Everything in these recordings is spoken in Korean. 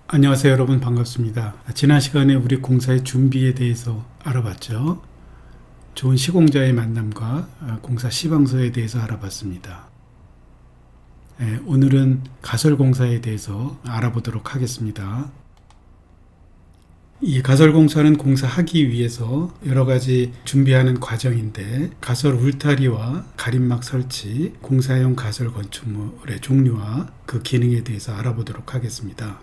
안녕하세요, 여러분. 반갑습니다. 지난 시간에 우리 공사의 준비에 대해서 알아봤죠. 좋은 시공자의 만남과 공사 시방서에 대해서 알아봤습니다. 오늘은 가설공사에 대해서 알아보도록 하겠습니다. 이 가설공사는 공사하기 위해서 여러 가지 준비하는 과정인데, 가설 울타리와 가림막 설치, 공사용 가설 건축물의 종류와 그 기능에 대해서 알아보도록 하겠습니다.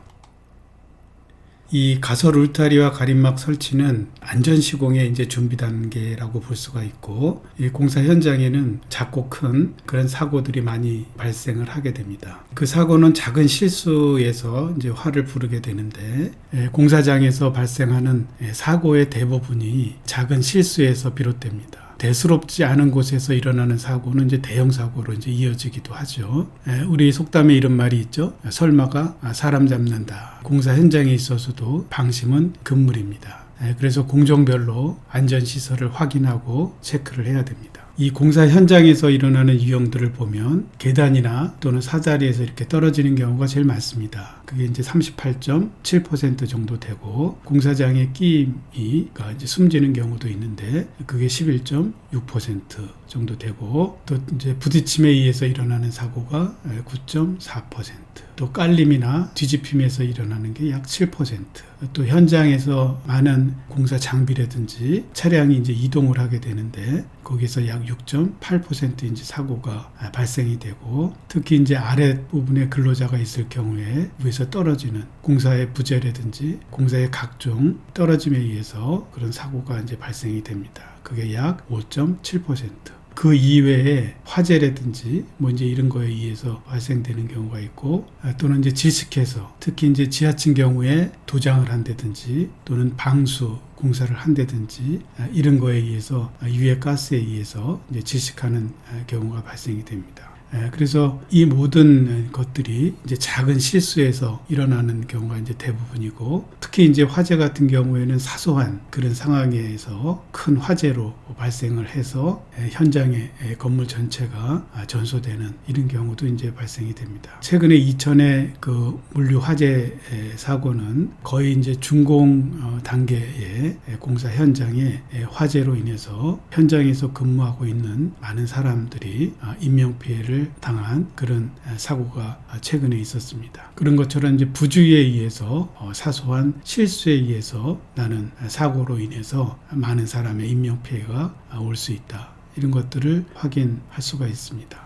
이 가설 울타리와 가림막 설치는 안전 시공의 이제 준비 단계라고 볼 수가 있고, 이 공사 현장에는 작고 큰 그런 사고들이 많이 발생을 하게 됩니다. 그 사고는 작은 실수에서 이제 화를 부르게 되는데, 공사장에서 발생하는 사고의 대부분이 작은 실수에서 비롯됩니다. 대수롭지 않은 곳에서 일어나는 사고는 이제 대형 사고로 이제 이어지기도 하죠. 우리 속담에 이런 말이 있죠. 설마가 사람 잡는다. 공사 현장에 있어서도 방심은 금물입니다. 그래서 공정별로 안전시설을 확인하고 체크를 해야 됩니다. 이 공사 현장에서 일어나는 유형들을 보면 계단이나 또는 사다리에서 이렇게 떨어지는 경우가 제일 많습니다. 그게 이제 38.7% 정도 되고, 공사장의 끼임이 이제 숨지는 경우도 있는데 그게 11.6% 정도 되고, 또 이제 부딪힘에 의해서 일어나는 사고가 9.4%, 또 깔림이나 뒤집힘에서 일어나는 게 약 7%, 또 현장에서 많은 공사 장비라든지 차량이 이제 이동을 하게 되는데 거기서 약 6.8% 이제 사고가 발생이 되고, 특히 이제 아랫 부분에 근로자가 있을 경우에 위에서 떨어지는 공사의 부재라든지 공사의 각종 떨어짐에 의해서 그런 사고가 이제 발생이 됩니다. 그게 약 5.7%. 그 이외에 화재라든지 이제 이런 거에 의해서 발생되는 경우가 있고, 또는 이제 질식해서 특히 이제 지하층 경우에 도장을 한다든지 또는 방수 공사를 한다든지 이런 거에 의해서 유해 가스에 의해서 이제 질식하는 경우가 발생이 됩니다. 그래서 이 모든 것들이 이제 작은 실수에서 일어나는 경우가 이제 대부분이고, 특히 이제 화재 같은 경우에는 사소한 그런 상황에서 큰 화재로 발생을 해서 현장의 건물 전체가 전소되는 이런 경우도 이제 발생이 됩니다. 최근에 이천의 그 물류 화재 사고는 거의 이제 준공 단계의 공사 현장에 화재로 인해서 현장에서 근무하고 있는 많은 사람들이 인명 피해를 당한 그런 사고가 최근에 있었습니다. 그런 것처럼 이제 부주의에 의해서 사소한 실수에 의해서 나는 사고로 인해서 많은 사람의 인명 피해가 올 수 있다. 이런 것들을 확인할 수가 있습니다.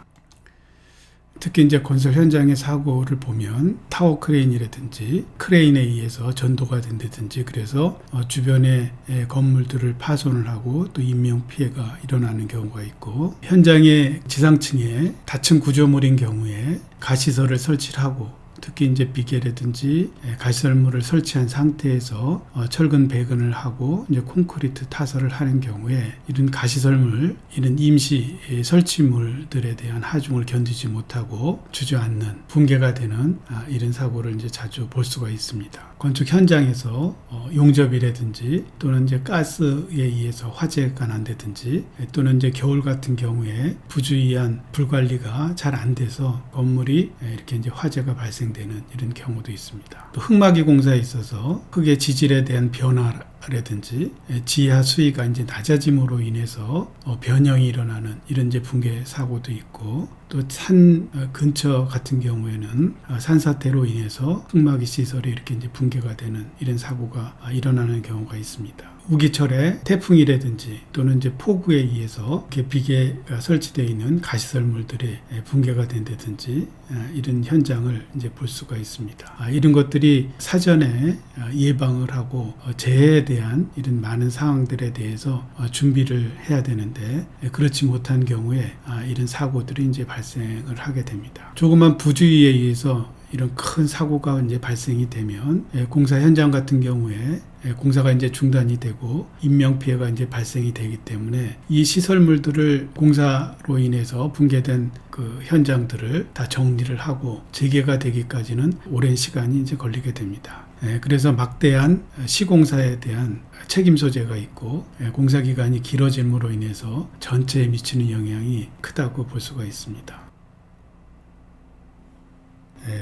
특히 이제 건설 현장의 사고를 보면 타워 크레인이라든지 크레인에 의해서 전도가 된다든지, 그래서 주변의 건물들을 파손을 하고 또 인명 피해가 일어나는 경우가 있고, 현장의 지상층에 다층 구조물인 경우에 가시설을 설치를 하고, 특히 이제 비계라든지 가시설물을 설치한 상태에서 철근 배근을 하고 이제 콘크리트 타설을 하는 경우에 이런 가시설물, 이런 임시 설치물들에 대한 하중을 견디지 못하고 주저앉는 붕괴가 되는 이런 사고를 이제 자주 볼 수가 있습니다. 건축 현장에서 용접이라든지 또는 이제 가스에 의해서 화재가 난다든지, 또는 이제 겨울 같은 경우에 부주의한 불관리가 잘 안 돼서 건물이 이렇게 이제 화재가 발생되는 이런 경우도 있습니다. 또 흙막이 공사에 있어서 흙의 지질에 대한 변화라든지 지하 수위가 이제 낮아짐으로 인해서 변형이 일어나는 이런 이제 붕괴 사고도 있고, 또 산 근처 같은 경우에는 산사태로 인해서 흙막이 시설이 이렇게 이제 붕괴가 되는 이런 사고가 일어나는 경우가 있습니다. 우기철에 태풍이라든지 또는 이제 폭우에 의해서 이렇게 비계가 설치되어 있는 가시설물들이 붕괴가 된다든지 이런 현장을 이제 볼 수가 있습니다. 이런 것들이 사전에 예방을 하고 재해에 대한 이런 많은 상황들에 대해서 준비를 해야 되는데, 그렇지 못한 경우에 이런 사고들이 이제 발생을 하게 됩니다. 조그만 부주의에 의해서 이런 큰 사고가 이제 발생이 되면 공사 현장 같은 경우에 공사가 이제 중단이 되고 인명 피해가 이제 발생이 되기 때문에 이 시설물들을 공사로 인해서 붕괴된 그 현장들을 다 정리를 하고 재개가 되기까지는 오랜 시간이 이제 걸리게 됩니다. 그래서 막대한 시공사에 대한 책임 소재가 있고, 공사 기간이 길어짐으로 인해서 전체에 미치는 영향이 크다고 볼 수가 있습니다.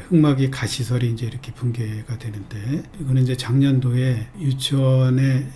흙막이 가시설이 이제 이렇게 붕괴가 되는데, 이거는 이제 작년도에 유치원의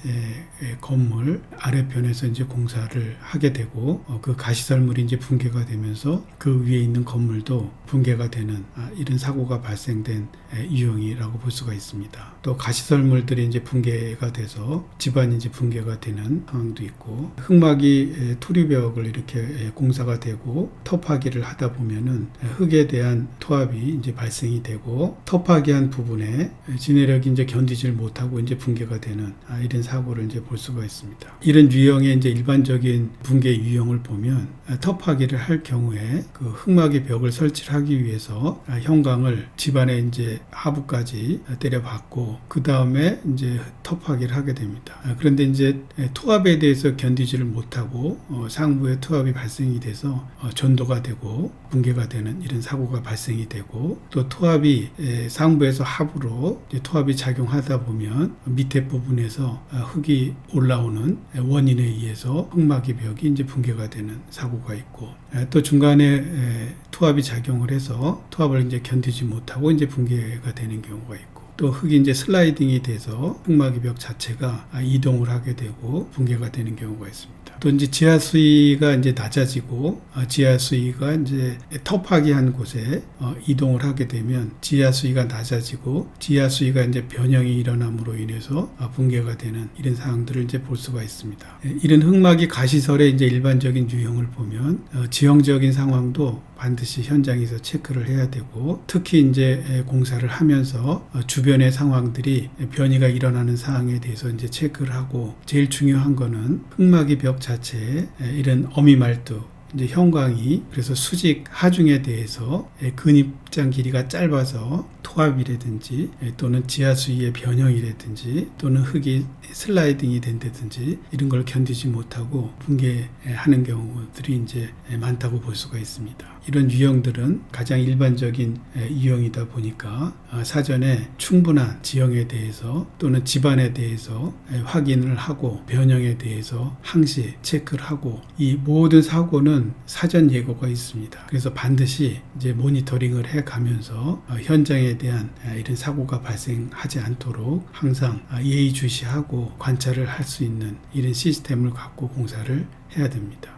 건물 아래편에서 이제 공사를 하게 되고, 그 가시설물이 이제 붕괴가 되면서 그 위에 있는 건물도 붕괴가 되는 이런 사고가 발생된 유형이라고 볼 수가 있습니다. 또 가시설물들이 이제 붕괴가 돼서 집안이 이제 붕괴가 되는 상황도 있고, 흙막이 토류벽을 이렇게 공사가 되고 터파기를 하다 보면은 흙에 대한 토합이 이제 발생이 되고, 터파기한 부분에 진해력이 이제 견디질 못하고 이제 붕괴가 되는 이런 사고를 이제 볼 수가 있습니다. 이런 유형의 이제 일반적인 붕괴 유형을 보면, 터파기를 할 경우에 그 흙막의 벽을 설치를 하기 위해서 형광을 집안에 이제 하부까지 때려박고 그 다음에 이제 터파기를 하게 됩니다. 그런데 이제 토합에 대해서 견디지를 못하고 상부에 토합이 발생이 돼서 전도가 되고 붕괴가 되는 이런 사고가 발생이 되고, 또 토합이 상부에서 하부로 토합이 작용하다 보면 밑에 부분에서 흙이 올라오는 원인에 의해서 흙막의 벽이 이제 붕괴가 되는 사고가 있고, 또 중간에 토합이 작용을 해서 토합을 이제 견디지 못하고 이제 붕괴가 되는 경우가 있고, 또 흙이 이제 슬라이딩이 돼서 흙막의 벽 자체가 이동을 하게 되고 붕괴가 되는 경우가 있습니다. 또 이제 지하 수위가 이제 낮아지고 지하 수위가 이제 터파기한 곳에 이동을 하게 되면 지하 수위가 낮아지고 지하 수위가 이제 변형이 일어남으로 인해서 붕괴가 되는 이런 상황들을 이제 볼 수가 있습니다. 이런 흙막이 가시설의 이제 일반적인 유형을 보면 지형적인 상황도 반드시 현장에서 체크를 해야 되고, 특히 이제 공사를 하면서 주변의 상황들이 변이가 일어나는 사항에 대해서 이제 체크를 하고, 제일 중요한 거는 흙막의 벽 자체에 이런 어미말뚝, 이제 형광이 그래서 수직 하중에 대해서 근입장 길이가 짧아서 토합이라든지 또는 지하 수위의 변형이라든지 또는 흙이 슬라이딩이 된다든지 이런 걸 견디지 못하고 붕괴하는 경우들이 이제 많다고 볼 수가 있습니다. 이런 유형들은 가장 일반적인 유형이다 보니까 사전에 충분한 지형에 대해서 또는 집안에 대해서 확인을 하고 변형에 대해서 항시 체크를 하고, 이 모든 사고는 사전 예고가 있습니다. 그래서 반드시 이제 모니터링을 해 가면서 현장에 대한 이런 사고가 발생하지 않도록 항상 예의주시하고 관찰을 할 수 있는 이런 시스템을 갖고 공사를 해야 됩니다.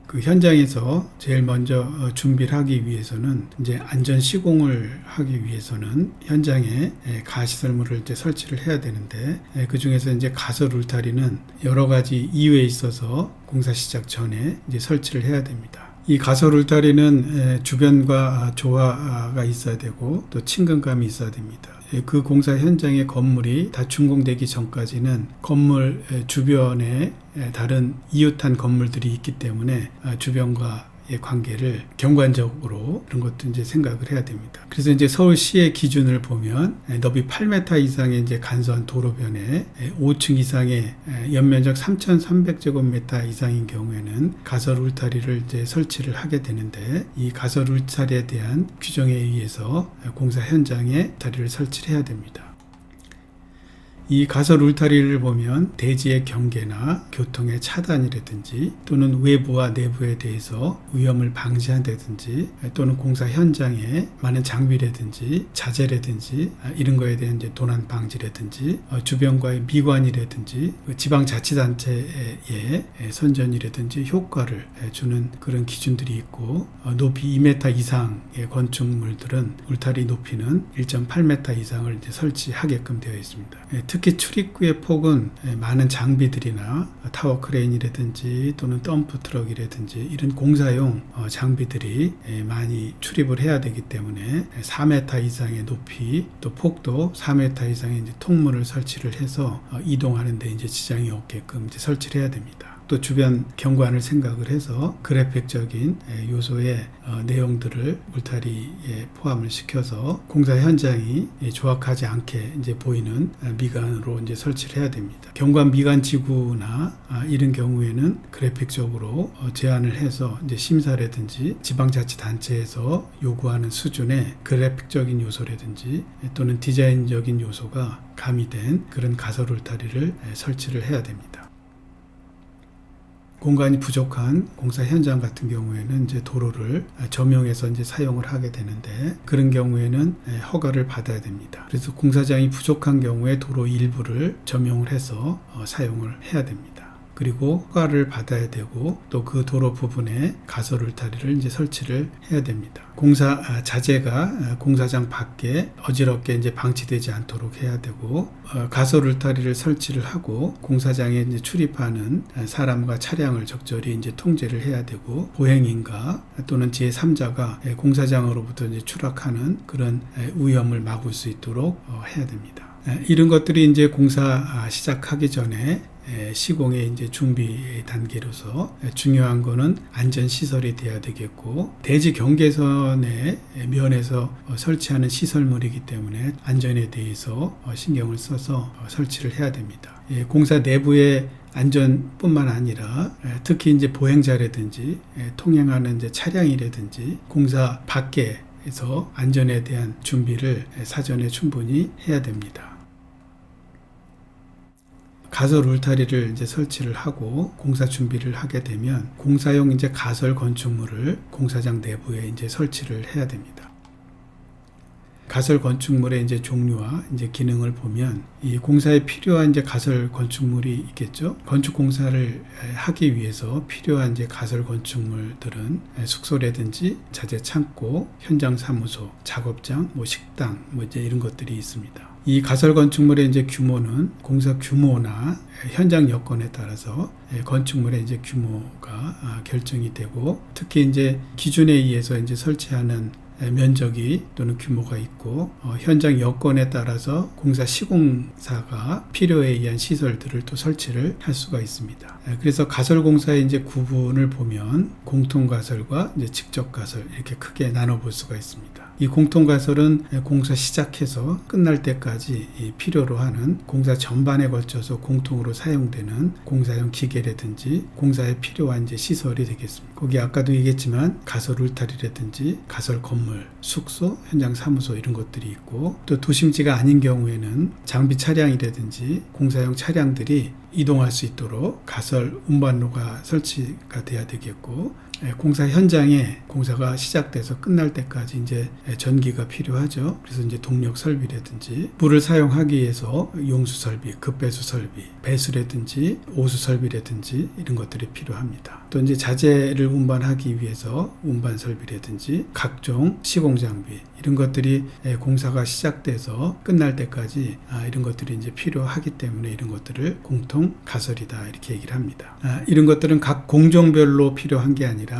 그 현장에서 제일 먼저 준비를 하기 위해서는 이제 안전 시공을 하기 위해서는 현장에 가시설물을 이제 설치를 해야 되는데, 그 중에서 이제 가설 울타리는 여러 가지 이유에 있어서 공사 시작 전에 이제 설치를 해야 됩니다. 이 가설 울타리는 주변과 조화가 있어야 되고 또 친근감이 있어야 됩니다. 그 공사 현장의 건물이 다 준공되기 전까지는 건물 주변에 다른 이웃한 건물들이 있기 때문에 주변과 관계를 경관적으로 그런 것도 이제 생각을 해야 됩니다. 그래서 이제 서울시의 기준을 보면 너비 8m 이상의 이제 간소한 도로변에 5층 이상의 연면적 3,300제곱미터 이상인 경우에는 가설 울타리를 이제 설치를 하게 되는데, 이 가설 울타리에 대한 규정에 의해서 공사 현장에 울타리를 설치를 해야 됩니다. 이 가설 울타리를 보면 대지의 경계나 교통의 차단이라든지 또는 외부와 내부에 대해서 위험을 방지한다든지 또는 공사 현장에 많은 장비라든지 자재라든지 이런 거에 대한 이제 도난 방지라든지 주변과의 미관이라든지 지방자치단체의 선전이라든지 효과를 주는 그런 기준들이 있고, 높이 2m 이상의 건축물들은 울타리 높이는 1.8m 이상을 이제 설치하게끔 되어 있습니다. 특히 출입구의 폭은 많은 장비들이나 타워 크레인이라든지 또는 덤프 트럭이라든지 이런 공사용 장비들이 많이 출입을 해야 되기 때문에 4m 이상의 높이 또 폭도 4m 이상의 이제 통문을 설치를 해서 이동하는 데 이제 지장이 없게끔 이제 설치를 해야 됩니다. 또 주변 경관을 생각을 해서 그래픽적인 요소의 내용들을 울타리에 포함을 시켜서 공사 현장이 조악하지 않게 이제 보이는 미관으로 이제 설치를 해야 됩니다. 경관 미관 지구나 이런 경우에는 그래픽적으로 제안을 해서 이제 심사라든지 지방자치단체에서 요구하는 수준의 그래픽적인 요소라든지 또는 디자인적인 요소가 가미된 그런 가설 울타리를 설치를 해야 됩니다. 공간이 부족한 공사 현장 같은 경우에는 이제 도로를 점용해서 이제 사용을 하게 되는데, 그런 경우에는 허가를 받아야 됩니다. 그래서 공사장이 부족한 경우에 도로 일부를 점용을 해서 사용을 해야 됩니다. 그리고 허가를 받아야 되고, 또 그 도로 부분에 가설 울타리를 이제 설치를 해야 됩니다. 공사 자재가 공사장 밖에 어지럽게 이제 방치되지 않도록 해야 되고, 가설 울타리를 설치를 하고 공사장에 이제 출입하는 사람과 차량을 적절히 이제 통제를 해야 되고, 보행인가 또는 제3자가 공사장으로부터 이제 추락하는 그런 위험을 막을 수 있도록 해야 됩니다. 이런 것들이 이제 공사 시작하기 전에 시공의 이제 준비 단계로서 중요한 거는 안전 시설이 돼야 되겠고, 대지 경계선의 면에서 설치하는 시설물이기 때문에 안전에 대해서 신경을 써서 설치를 해야 됩니다. 공사 내부의 안전뿐만 아니라 특히 이제 보행자라든지 통행하는 이제 차량이라든지 공사 밖에서 안전에 대한 준비를 사전에 충분히 해야 됩니다. 가설 울타리를 이제 설치를 하고 공사 준비를 하게 되면 공사용 이제 가설 건축물을 공사장 내부에 이제 설치를 해야 됩니다. 가설 건축물의 이제 종류와 이제 기능을 보면, 이 공사에 필요한 이제 가설 건축물이 있겠죠. 건축 공사를 하기 위해서 필요한 이제 가설 건축물들은 숙소라든지 자재 창고, 현장 사무소, 작업장, 식당, 이제 이런 것들이 있습니다. 이 가설 건축물의 이제 규모는 공사 규모나 현장 여건에 따라서 건축물의 이제 규모가 결정이 되고, 특히 이제 기준에 의해서 이제 설치하는 면적이 또는 규모가 있고, 현장 여건에 따라서 공사 시공사가 필요에 의한 시설들을 또 설치를 할 수가 있습니다. 그래서 가설 공사의 이제 구분을 보면 공통 가설과 이제 직접 가설 이렇게 크게 나눠 볼 수가 있습니다. 이 공통 가설은 공사 시작해서 끝날 때까지 필요로 하는 공사 전반에 걸쳐서 공통으로 사용되는 공사용 기계라든지 공사에 필요한 이제 시설이 되겠습니다. 거기 아까도 얘기했지만 가설 울타리라든지 가설 건물, 숙소, 현장 사무소 이런 것들이 있고, 또 도심지가 아닌 경우에는 장비 차량이라든지 공사용 차량들이 이동할 수 있도록 가설 운반로가 설치가 돼야 되겠고, 공사 현장에 공사가 시작돼서 끝날 때까지 이제 전기가 필요하죠. 그래서 이제 동력 설비라든지 물을 사용하기 위해서 용수 설비, 급배수 설비, 배수라든지 오수 설비라든지 이런 것들이 필요합니다. 또 이제 자재를 운반하기 위해서 운반 설비라든지 각종 시공 장비 이런 것들이 공사가 시작돼서 끝날 때까지 이런 것들이 이제 필요하기 때문에 이런 것들을 공통 가설이다 이렇게 얘기를 합니다. 이런 것들은 각 공정별로 필요한 게 아니라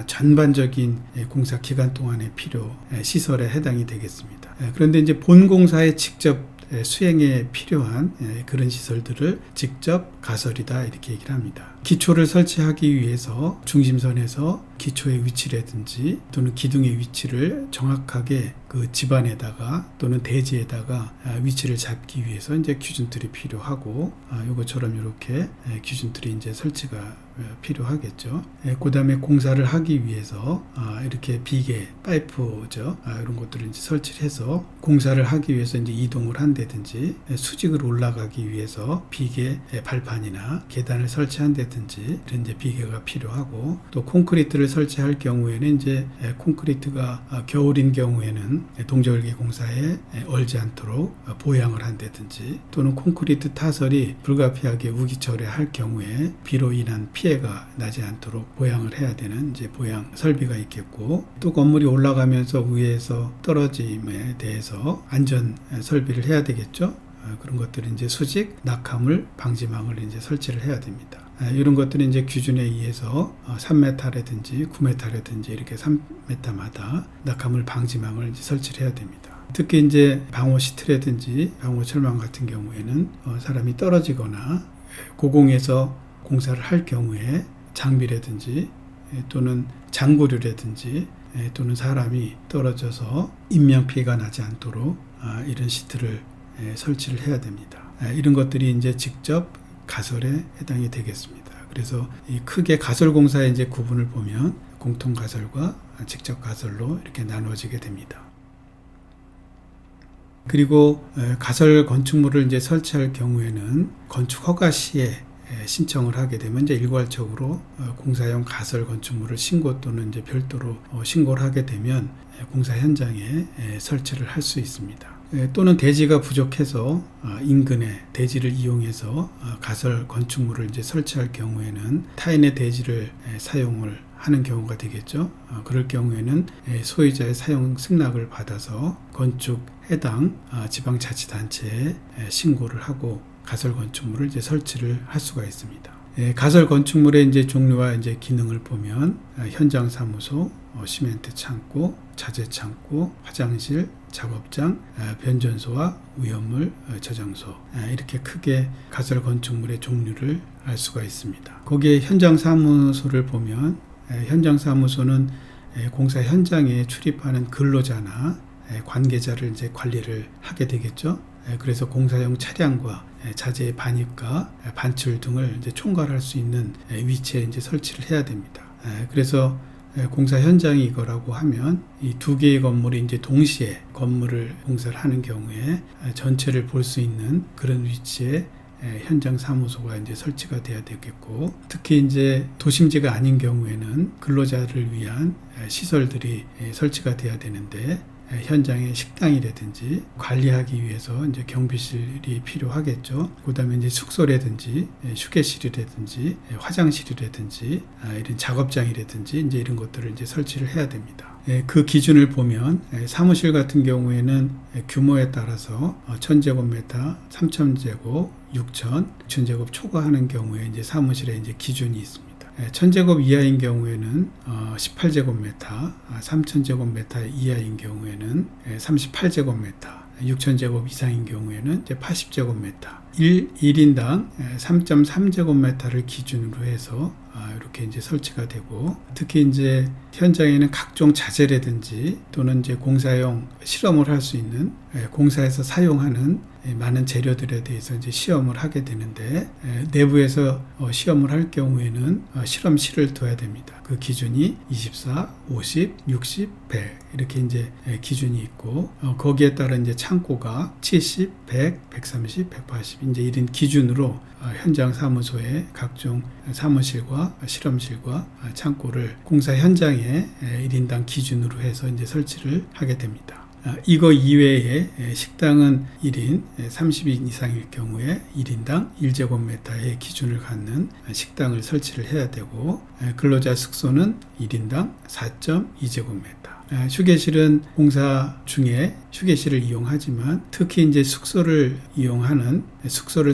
전반적인 공사 기간 동안에 필요 시설에 해당이 되겠습니다. 그런데 이제 본 공사에 직접 수행에 필요한 그런 시설들을 직접 가설이다 이렇게 얘기를 합니다. 기초를 설치하기 위해서 중심선에서 기초의 위치라든지 또는 기둥의 위치를 정확하게 그 집안에다가 또는 대지에다가 위치를 잡기 위해서 이제 기준틀이 필요하고, 요것처럼 이렇게 기준틀이 이제 설치가 필요하겠죠. 그 다음에 공사를 하기 위해서 이렇게 비계, 파이프죠. 이런 것들을 이제 설치를 해서 공사를 하기 위해서 이제 이동을 한다든지 수직을 올라가기 위해서 비계 발판이나 계단을 설치한다든지 이런 이제 비계가 필요하고, 또 콘크리트를 설치할 경우에는 이제 콘크리트가 겨울인 경우에는 동절기 공사에 얼지 않도록 보양을 한다든지, 또는 콘크리트 타설이 불가피하게 우기철에 할 경우에 비로 인한 피해가 나지 않도록 보양을 해야 되는 이제 보양 설비가 있겠고, 또 건물이 올라가면서 위에서 떨어짐에 대해서 안전 설비를 해야 되겠죠. 그런 것들은 이제 수직, 낙하물, 방지망을 이제 설치를 해야 됩니다. 이런 것들은 이제 기준에 의해서 3m라든지 9m라든지 이렇게 3m마다 낙하물 방지망을 이제 설치를 해야 됩니다. 특히 이제 방호 시트라든지 방호 철망 같은 경우에는 사람이 떨어지거나 고공에서 공사를 할 경우에 장비라든지 또는 장구류라든지 또는 사람이 떨어져서 인명피해가 나지 않도록 이런 시트를 설치를 해야 됩니다. 이런 것들이 이제 직접 가설에 해당이 되겠습니다. 그래서 이 크게 가설 공사의 이제 구분을 보면 공통 가설과 직접 가설로 이렇게 나누어지게 됩니다. 그리고 가설 건축물을 이제 설치할 경우에는 건축 허가 시에 신청을 하게 되면 이제 일괄적으로 공사용 가설 건축물을 신고 또는 이제 별도로 신고를 하게 되면 공사 현장에 설치를 할 수 있습니다. 또는 대지가 부족해서 인근의 대지를 이용해서 가설 건축물을 이제 설치할 경우에는 타인의 대지를 사용을 하는 경우가 되겠죠. 그럴 경우에는 소유자의 사용 승낙을 받아서 건축 해당 지방자치단체에 신고를 하고 가설 건축물을 이제 설치를 할 수가 있습니다. 가설 건축물의 이제 종류와 이제 기능을 보면 현장 사무소, 시멘트 창고, 자재 창고, 화장실, 작업장, 변전소와 위험물 저장소, 이렇게 크게 가설 건축물의 종류를 알 수가 있습니다. 거기에 현장 사무소를 보면 현장 사무소는 공사 현장에 출입하는 근로자나 관계자를 이제 관리를 하게 되겠죠. 그래서 공사용 차량과 자재의 반입과 반출 등을 이제 총괄할 수 있는 위치에 이제 설치를 해야 됩니다. 그래서 공사 현장이 이거라고 하면 이 두 개의 건물이 이제 동시에 건물을 공사를 하는 경우에 전체를 볼 수 있는 그런 위치에 현장 사무소가 이제 설치가 돼야 되겠고, 특히 이제 도심지가 아닌 경우에는 근로자를 위한 시설들이 설치가 돼야 되는데, 현장에 식당이라든지 관리하기 위해서 이제 경비실이 필요하겠죠. 그다음에 이제 숙소라든지 휴게실이라든지 화장실이라든지 이런 작업장이라든지 이제 이런 것들을 이제 설치를 해야 됩니다. 그 기준을 보면 사무실 같은 경우에는 규모에 따라서 1000제곱미터, 3000제곱, 6000제곱 초과하는 경우에 이제 사무실에 이제 기준이 있습니다. 1000제곱 이하인 경우에는 18제곱미터, 3000제곱미터 이하인 경우에는 38제곱미터, 6000제곱 이상인 경우에는 이제 80제곱미터, 1인당 3.3제곱미터를 기준으로 해서 이렇게 이제 설치가 되고, 특히 이제 현장에는 각종 자재라든지 또는 이제 공사용 실험을 할 수 있는 공사에서 사용하는 많은 재료들에 대해서 이제 시험을 하게 되는데, 내부에서 시험을 할 경우에는 실험실을 둬야 됩니다. 그 기준이 24, 50, 60, 100 이렇게 이제 기준이 있고, 거기에 따른 이제 창고가 70, 100, 130, 180 이제 이런 기준으로 현장 사무소의 각종 사무실과 실험실과 창고를 공사 현장에 1인당 기준으로 해서 이제 설치를 하게 됩니다. 이거 이외에 식당은 1인 30인 이상일 경우에 1인당 1제곱미터의 기준을 갖는 식당을 설치를 해야 되고, 근로자 숙소는 1인당 4.2제곱미터. 휴게실은 공사 중에 휴게실을 이용하지만, 특히 이제 숙소를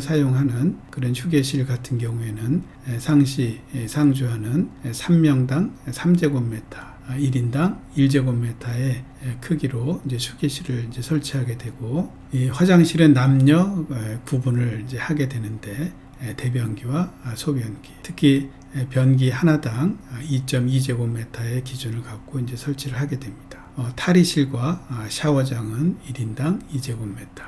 사용하는 그런 휴게실 같은 경우에는 상시 상주하는 3명당 3제곱미터, 1인당 1제곱미터의 크기로 이제 휴게실을 이제 설치하게 되고, 이 화장실은 남녀 구분을 이제 하게 되는데, 대변기와 소변기, 특히 변기 하나당 2.2제곱미터의 기준을 갖고 이제 설치를 하게 됩니다. 탈의실과 샤워장은 1인당 2제곱미터.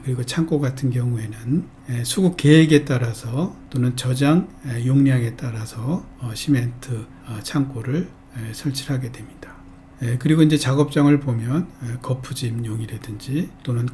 그리고 창고 같은 경우에는 수급 계획에 따라서 또는 저장 용량에 따라서 시멘트 창고를 설치를 하게 됩니다. 그리고 이제 작업장을 보면 거푸집용이라든지 또는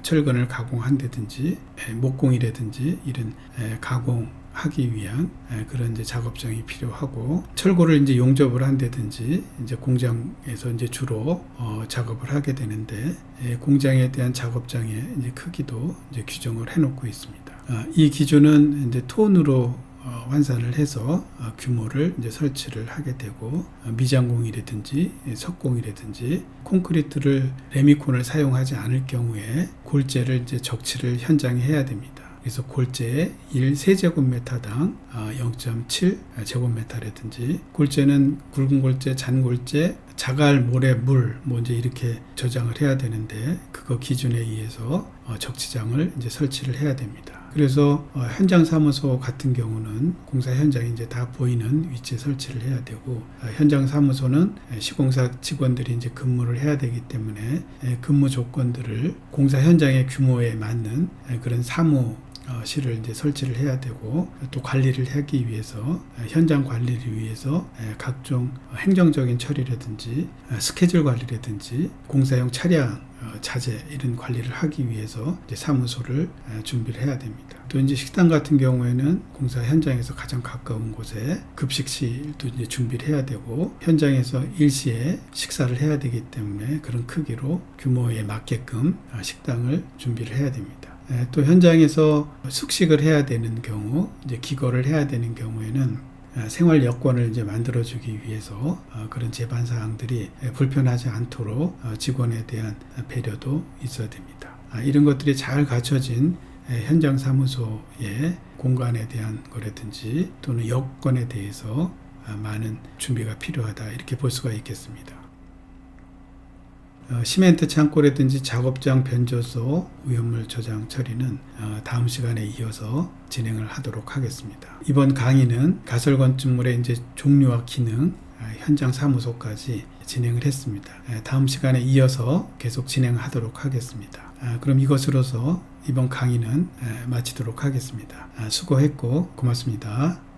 철근을 가공한다든지 목공이라든지 이런 가공하기 위한 그런 이제 작업장이 필요하고, 철골을 이제 용접을 한다든지 이제 공장에서 이제 주로 작업을 하게 되는데, 공장에 대한 작업장의 이제 크기도 이제 규정을 해놓고 있습니다. 이 기준은 이제 톤으로 환산을 해서 규모를 이제 설치를 하게 되고, 미장공이라든지 석공이라든지 콘크리트를 레미콘을 사용하지 않을 경우에 골재를 이제 적치를 현장에 해야 됩니다. 그래서 골재에 1세제곱미터당 0.7제곱미터라든지, 골재는 굵은 골재, 잔골재, 자갈, 모래, 물 이제 이렇게 저장을 해야 되는데, 그거 기준에 의해서 적치장을 이제 설치를 해야 됩니다. 그래서 현장 사무소 같은 경우는 공사 현장이 이제 다 보이는 위치에 설치를 해야 되고, 현장 사무소는 시공사 직원들이 이제 근무를 해야 되기 때문에 근무 조건들을 공사 현장의 규모에 맞는 그런 사무 실을 이제 설치를 해야 되고, 또 관리를 하기 위해서, 현장 관리를 위해서 각종 행정적인 처리라든지 스케줄 관리라든지 공사용 차량 자재 이런 관리를 하기 위해서 이제 사무소를 준비를 해야 됩니다. 또 이제 식당 같은 경우에는 공사 현장에서 가장 가까운 곳에 급식실도 이제 준비를 해야 되고, 현장에서 일시에 식사를 해야 되기 때문에 그런 크기로 규모에 맞게끔 식당을 준비를 해야 됩니다. 또 현장에서 숙식을 해야 되는 경우, 이제 기거를 해야 되는 경우에는 생활 여건을 이제 만들어주기 위해서 그런 제반 사항들이 불편하지 않도록 직원에 대한 배려도 있어야 됩니다. 이런 것들이 잘 갖춰진 현장 사무소의 공간에 대한 거라든지 또는 여건에 대해서 많은 준비가 필요하다, 이렇게 볼 수가 있겠습니다. 시멘트 창고라든지 작업장 변조소 오염물 저장 처리는 다음 시간에 이어서 진행을 하도록 하겠습니다. 이번 강의는 가설 건축물의 이제 종류와 기능, 현장 사무소까지 진행을 했습니다. 다음 시간에 이어서 계속 진행하도록 하겠습니다. 그럼 이것으로서 이번 강의는 마치도록 하겠습니다. 수고했고 고맙습니다.